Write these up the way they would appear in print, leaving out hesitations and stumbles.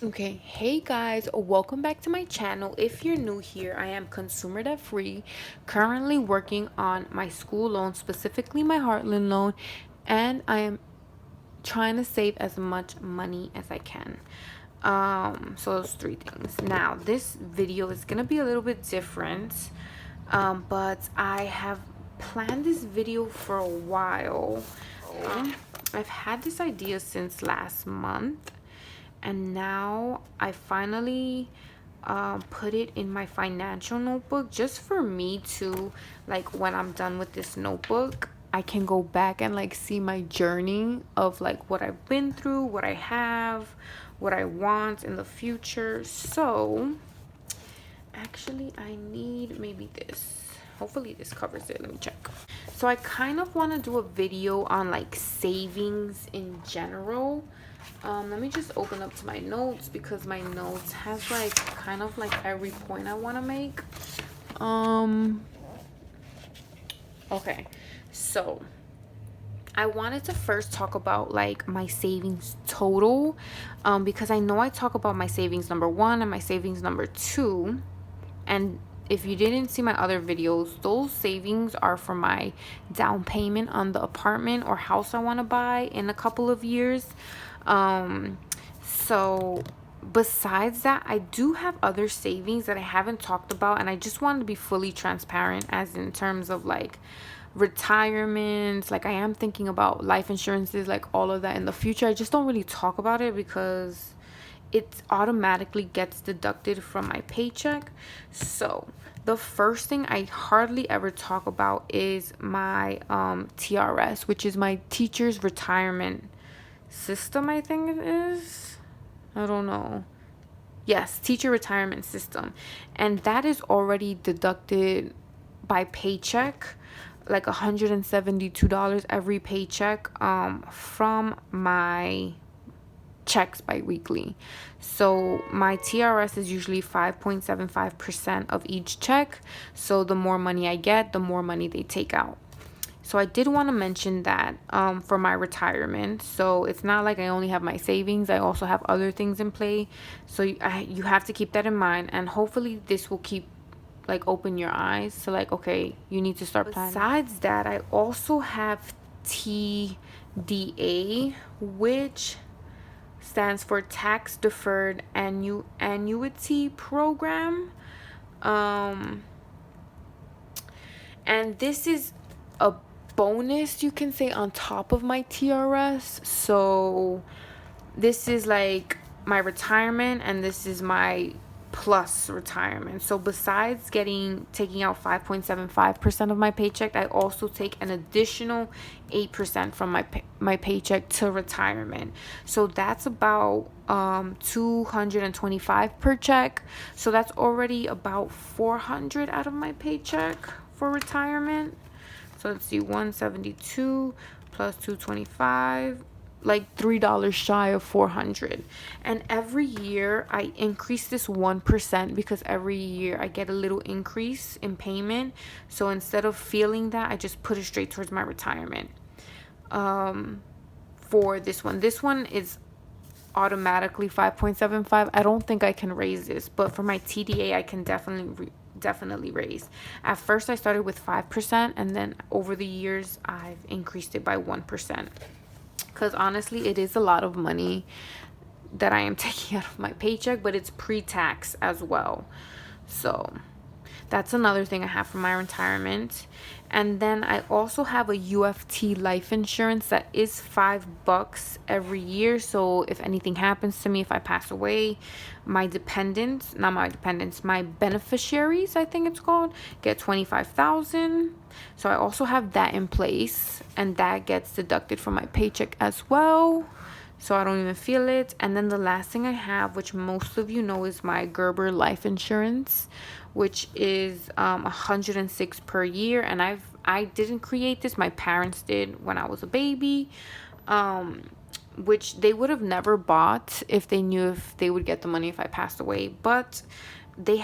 Okay, hey guys, welcome back to my channel. If you're new here, I am consumer debt free, currently working on my school loan, specifically my Heartland loan, and I am trying to save as much money as I can. So those three things. Now, this video is gonna be a little bit different, but I have planned this video for a while. I've had this idea since last month, and now I finally put it in my financial notebook, just for me to, like, when I'm done with this notebook, I can go back and like see my journey of like what I've been through, what I have, what I want in the future. So actually I need maybe this. Hopefully this covers it. Let me check. So I kind of want to do a video on like savings in general. Let me just open up to my notes, because my notes has like kind of like every point I want to make. Okay, so I wanted to first talk about like my savings total, because I know I talk about my savings number one and my savings number two, and if you didn't see my other videos, those savings are for my down payment on the apartment or house I want to buy in a couple of years. So besides that, I do have other savings that I haven't talked about, and I just wanted to be fully transparent, as in terms of like retirement. Like, I am thinking about life insurances, like all of that in the future. I just don't really talk about it because it automatically gets deducted from my paycheck. So the first thing I hardly ever talk about is my TRS, which is my teacher's retirement system, I think it is. I don't know. Yes, teacher retirement system. And that is already deducted by paycheck, like $172 every paycheck, from my checks bi-weekly. So my TRS is usually 5.75% of each check. So the more money I get, the more money they take out. So I did want to mention that for my retirement. So it's not like I only have my savings. I also have other things in play. So you have to keep that in mind. And hopefully this will keep like open your eyes to like, okay, you need to start planning. Besides that, I also have TDA, which stands for tax deferred annuity program. And this is a bonus, you can say, on top of my TRS. So this is like my retirement, and this is my plus retirement. So besides taking out 5.75% of my paycheck, I also take an additional 8% from my paycheck to retirement. So that's about $225 per check. So that's already about $400 out of my paycheck for retirement. So let's see, 172 plus 225, like $3 shy of 400. And every year I increase this 1%, because every year I get a little increase in payment. So instead of feeling that, I just put it straight towards my retirement. For this one is automatically 5.75. I don't think I can raise this, but for my TDA I can definitely raise. At first I started with 5%, and then over the years I've increased it by 1%, because honestly it is a lot of money that I am taking out of my paycheck, but it's pre-tax as well. So that's another thing I have for my retirement. And then I also have a UFT life insurance that is $5 every year. So if anything happens to me, if I pass away, my beneficiaries, I think it's called, get $25,000. So I also have that in place, and that gets deducted from my paycheck as well. So I don't even feel it. And then the last thing I have, which most of you know, is my Gerber life insurance, which is $106 per year. And I didn't create this. My parents did when I was a baby, which they would have never bought if they knew if they would get the money if I passed away. But they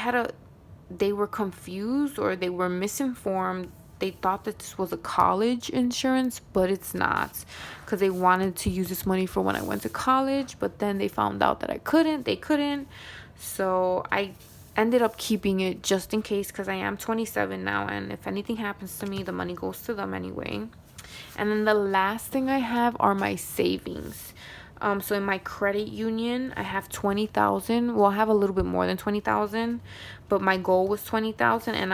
were confused, or they were misinformed they thought that this was a college insurance, but it's not, because they wanted to use this money for when I went to college, but then they found out that they couldn't. So I ended up keeping it just in case, because I am 27 now, and if anything happens to me, the money goes to them anyway. And then the last thing I have are my savings. So in my credit union, I have 20,000. Well, I have a little bit more than 20,000, but my goal was 20,000, and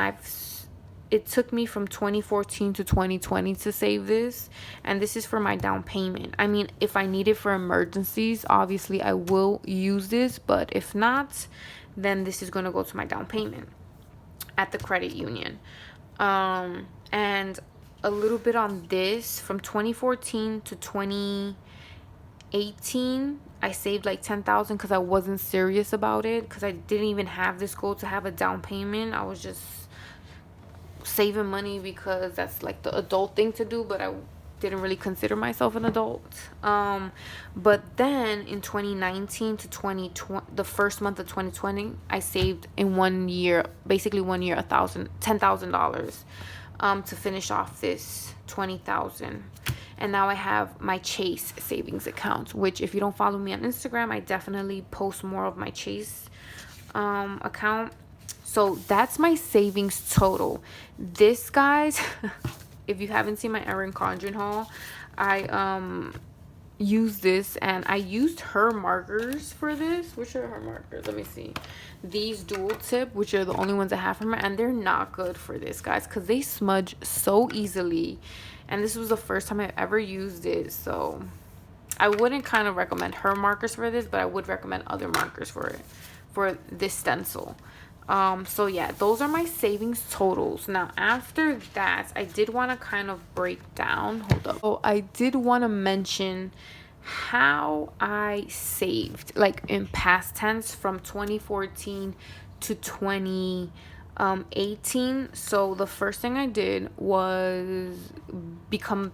it took me from 2014 to 2020 to save this, and this is for my down payment. I mean, if I need it for emergencies, obviously I will use this, but if not, then this is going to go to my down payment at the credit union. And a little bit on this, from 2014 to 2018, I saved like 10,000 because I wasn't serious about it, because I didn't even have this goal to have a down payment. I was just saving money because that's like the adult thing to do, but I didn't really consider myself an adult. But then in 2019 to 2020, the first month of 2020, I saved in 1 year, basically 1 year, $10,000 to finish off this 20,000. And now I have my Chase savings account, which if you don't follow me on Instagram, I definitely post more of my Chase account. So that's my savings total. This, guys, if you haven't seen my Erin Condren haul, I used this, and I used her markers for this. Which are her markers? Let me see. These dual tip, which are the only ones I have from her, and they're not good for this, guys, because they smudge so easily. And this was the first time I've ever used it, so I wouldn't kind of recommend her markers for this, but I would recommend other markers for it, for this stencil. So yeah, those are my savings totals. Now after that, I did want to kind of break down, hold up. So I did want to mention how I saved, like in past tense, from 2014 to 2018. So the first thing I did was become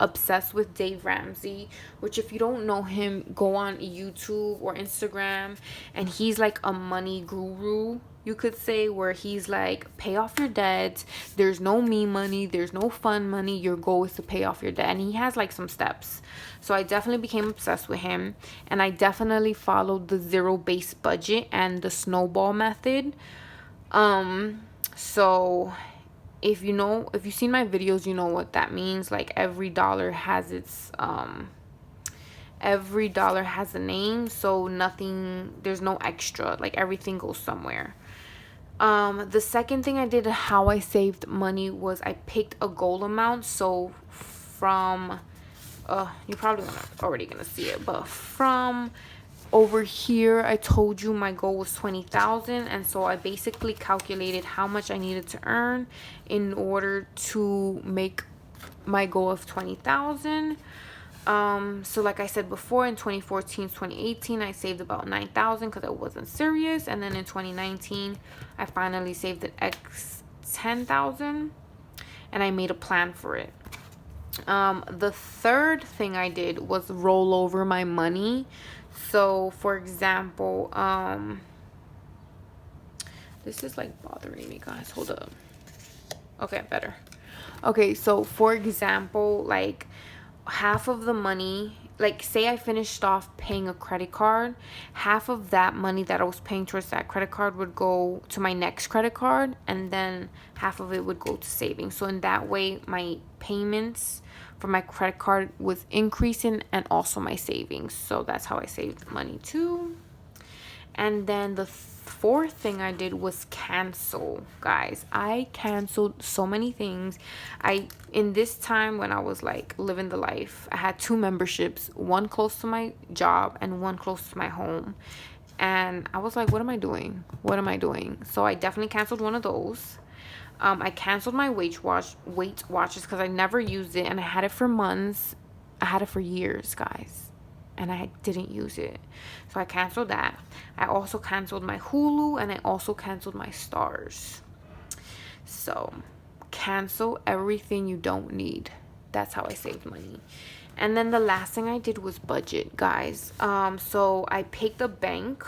obsessed with Dave Ramsey, which if you don't know him, go on YouTube or Instagram, and he's like a money guru, you could say, where he's like, pay off your debt. There's no me money, there's no fun money. Your goal is to pay off your debt, and he has like some steps. So I definitely became obsessed with him, and I definitely followed the zero-based budget and the snowball method. So if you've seen my videos, you know what that means. Like every dollar has a name, so there's no extra, like everything goes somewhere. The second thing I did, how I saved money, was I picked a goal amount. So from you're probably already gonna see it, but from over here, I told you my goal was 20,000, and so I basically calculated how much I needed to earn in order to make my goal of 20,000. So like I said before, in 2014 2018, I saved about 9,000 because I wasn't serious, and then in 2019 I finally saved an X 10,000, and I made a plan for it. The third thing I did was roll over my money. So for example, this is like bothering me, guys, hold up. Okay, better. Okay, so for example, like half of the money, like say I finished off paying a credit card, half of that money that I was paying towards that credit card would go to my next credit card, and then half of it would go to savings. So in that way, my payments for my credit card was increasing, and also my savings. So that's how I saved money too. And then the fourth thing I did was cancel, guys. I canceled so many things. In this time when I was like living the life, I had 2 memberships, one close to my job and one close to my home. And I was like, what am I doing? So I definitely canceled one of those. I canceled my Weight Watchers because I never used it, and I had it for months. I had it for years, guys, and I didn't use it. So I canceled that. I also canceled my Hulu, and I also canceled my Stars. So cancel everything you don't need. That's how I saved money. And then the last thing I did was budget, guys. So I picked a bank,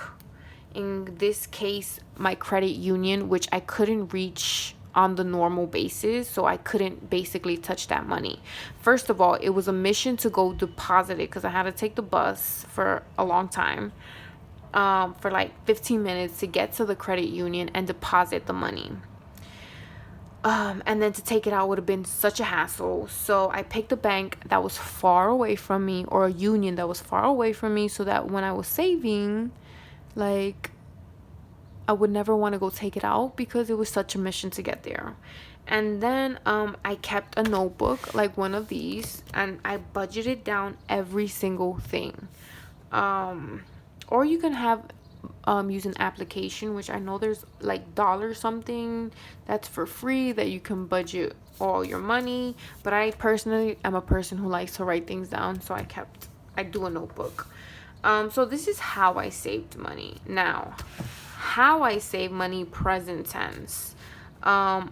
in this case my credit union, which I couldn't reach on the normal basis, so I couldn't basically touch that money. First of all, it was a mission to go deposit it because I had to take the bus for a long time, for like 15 minutes to get to the credit union and deposit the money. And then to take it out would have been such a hassle. So I picked a bank that was far away from me, or a union that was far away from me, so that when I was saving, like, I would never want to go take it out because it was such a mission to get there. And then I kept a notebook like one of these, and I budgeted down every single thing. Or you can have use an application, which I know there's like dollar something that's for free that you can budget all your money. But I personally am a person who likes to write things down, so I do a notebook. So this is how I saved money. Now, how I save money present tense.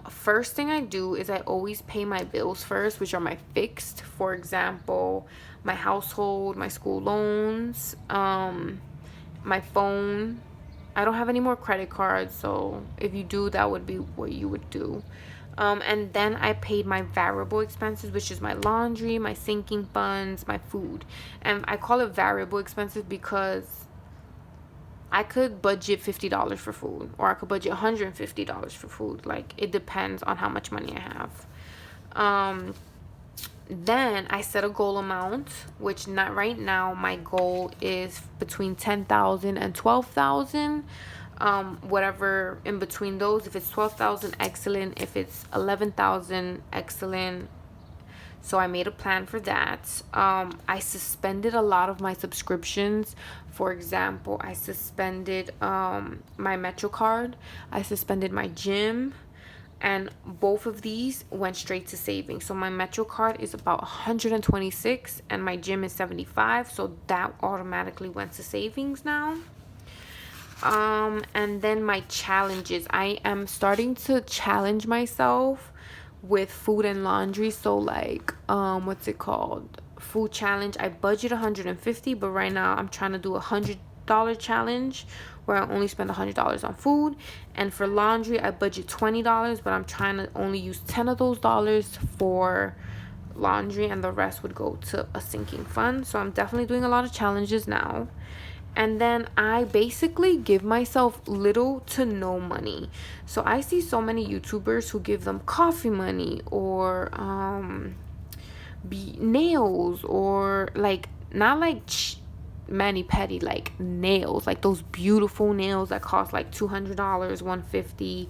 First thing I do is I always pay my bills first, which are my fixed. For example, my household, my school loans, my phone. I don't have any more credit cards, so if you do, that would be what you would do. And then I paid my variable expenses, which is my laundry, my sinking funds, my food. And I call it variable expenses because I could budget $50 for food, or I could budget $150 for food. Like, it depends on how much money I have. Then I set a goal amount, which not right now, my goal is between 10,000 and 12,000. Whatever in between those. If it's 12,000, excellent. If it's 11,000, excellent. So I made a plan for that. I suspended a lot of my subscriptions. For example, I suspended my Metro card. I suspended my gym. And both of these went straight to savings. So my Metro card is about 126 and my gym is 75. So that automatically went to savings now. And then my challenges. I am starting to challenge myself with food and laundry. So like, what's it called? Food challenge. I budget 150, but right now I'm trying to do $100 challenge where I only spend $100 on food. And for laundry, I budget $20, but I'm trying to only use 10 of those dollars for laundry, and the rest would go to a sinking fund. So I'm definitely doing a lot of challenges now. And then I basically give myself little to no money. So I see so many YouTubers who give them coffee money, or nails, or like, not like mani-pedi, like nails, like those beautiful nails that cost like $200, $150.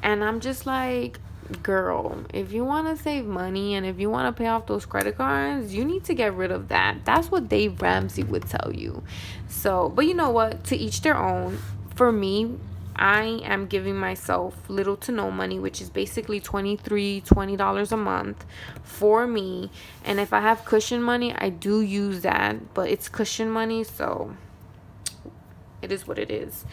And I'm just like, girl, if you want to save money and if you want to pay off those credit cards, you need to get rid of that. That's what Dave Ramsey would tell you. So, but you know what, to each their own. For me, I am giving myself little to no money, which is basically $20 a month for me. And if I have cushion money, I do use that, but it's cushion money, so it is what it is.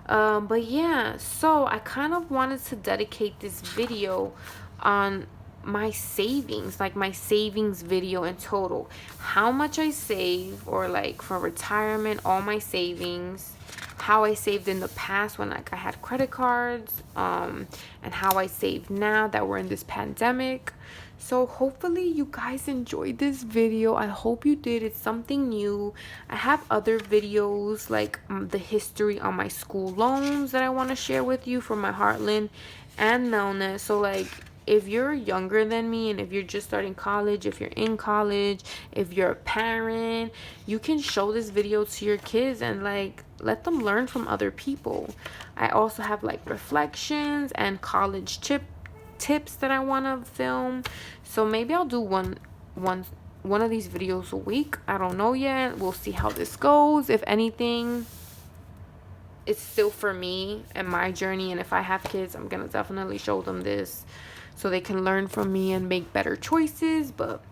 But yeah, so I kind of wanted to dedicate this video on my savings, like my savings video in total, how much I save, or like for retirement, all my savings, how I saved in the past when like I had credit cards, and how I save now that we're in this pandemic. So hopefully you guys enjoyed this video. I hope you did. It's something new. I have other videos like the history on my school loans that I want to share with you for my Heartland and Melnet. So like, if you're younger than me, and if you're just starting college, if you're in college, if you're a parent, you can show this video to your kids and like let them learn from other people. I also have like reflections and college tips that I want to film. So maybe I'll do one of these videos a week. I don't know yet. We'll see how this goes. If anything, it's still for me and my journey, and if I have kids, I'm gonna definitely show them this so they can learn from me and make better choices. But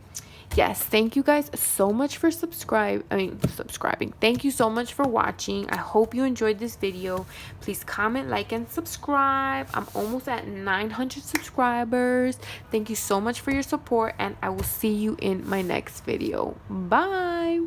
yes, thank you guys so much for subscribing. Thank you so much for watching. I hope you enjoyed this video. Please comment, like, and subscribe. I'm almost at 900 subscribers. Thank you so much for your support, and I will see you in my next video. Bye.